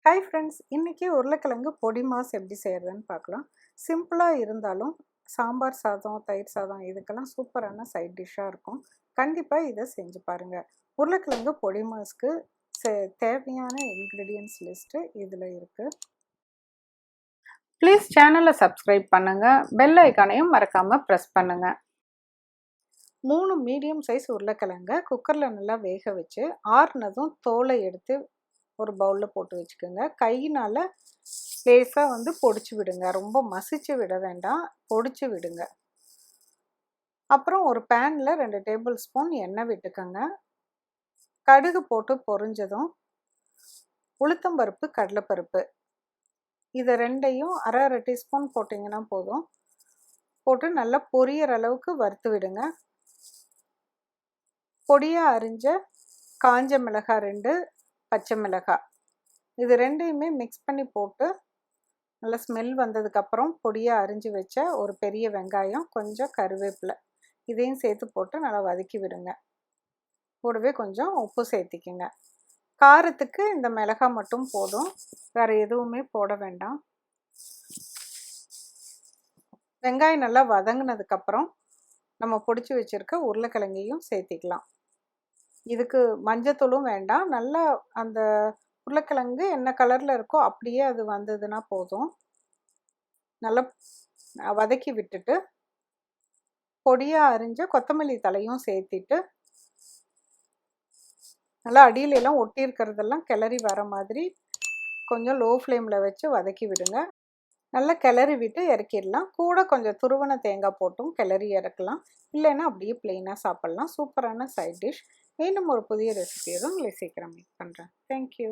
Hi friends, இன்றைக்கி உருளைக்கிழங்கு பொடிமாஸ் எப்படி செய்கிறதுன்னு பார்க்கலாம். சிம்பிளாக இருந்தாலும் சாம்பார் சாதம், தயிர் சாதம் இதுக்கெல்லாம் சூப்பரான சைட் டிஷ்ஷாக இருக்கும். கண்டிப்பாக இதை செஞ்சு பாருங்கள். உருளைக்கிழங்கு பொடிமாஸ்க்கு தேவையான இன்க்ரீடியன்ட்ஸ் லிஸ்ட்டு இதில் இருக்குது. ப்ளீஸ் சேனலை சப்ஸ்கிரைப் பண்ணுங்கள், பெல் ஐக்கானையும் மறக்காமல் ப்ரெஸ் பண்ணுங்கள். 3 மீடியம் சைஸ் உருளைக்கிழங்கை குக்கரில் நல்லா வேக வச்சு ஆறுனதும் தோலை எடுத்து ஒரு பவுலில் போட்டு வச்சுக்கோங்க. கையினால் லேசாக பொடிச்சு விடுங்க, ரொம்ப மசிச்சு விட வேண்டாம், பொடிச்சு விடுங்க. அப்புறம் ஒரு பேனில் 2 டேபிள் ஸ்பூன் எண்ணெய் விட்டுக்கோங்க. கடுகு போட்டு பொரிஞ்சதும் உளுத்தம்பருப்பு, கடலைப்பருப்பு இதை ரெண்டையும் அரை டீஸ்பூன் போட்டிங்கன்னா போதும். போட்டு நல்லா பொரியற அளவுக்கு வறுத்து விடுங்க. பொடியாக அரிஞ்ச காஞ்ச மிளகாய் 2, பச்சை மிளகாய் இது ரெண்டையுமே மிக்ஸ் பண்ணி போட்டு நல்லா ஸ்மெல் வந்ததுக்கப்புறம் பொடியாக அரிஞ்சு வச்ச ஒரு பெரிய வெங்காயம், கொஞ்சம் கருவேப்பிலை இதையும் சேர்த்து போட்டு நல்லா வதக்கி விடுங்க. கூடவே கொஞ்சம் உப்பு சேர்த்திக்குங்க. காரத்துக்கு இந்த மிளகாய் மட்டும் போதும், வேறு எதுவுமே போட வேண்டாம். வெங்காயம் நல்லா வதங்கினதுக்கப்புறம் நம்ம பொடிச்சு வச்சுருக்க உருளைக்கிழங்கையும் சேர்த்திக்கலாம். இதுக்கு மஞ்சத்தூளும் வேண்டாம். நல்லா அந்த உருளைக்கிழங்கு என்ன கலரில் இருக்கோ அப்படியே அது வந்ததுன்னா போதும். நல்லா வதக்கி விட்டுட்டு பொடியாக அரிஞ்ச கொத்தமல்லி தலையும் சேர்த்திட்டு நல்லா அடியிலெல்லாம் ஒட்டி இருக்கிறதெல்லாம் கிளறி வர மாதிரி கொஞ்சம் லோ ஃப்ளேமில் வச்சு வதக்கி விடுங்க. நல்லா கிளறி விட்டு இறக்கிடலாம். கூட கொஞ்சம் துருவன தேங்காய் போட்டும் கிளறி இறக்கலாம். இல்லைன்னா அப்படியே பிளெயினாக சாப்பிட்லாம். சூப்பரான சைட் டிஷ். இன்னும் ஒரு புதிய ரெசிபியோடு உங்களை சீக்கிரம் மீட் பண்ணுறேன். தேங்க்யூ.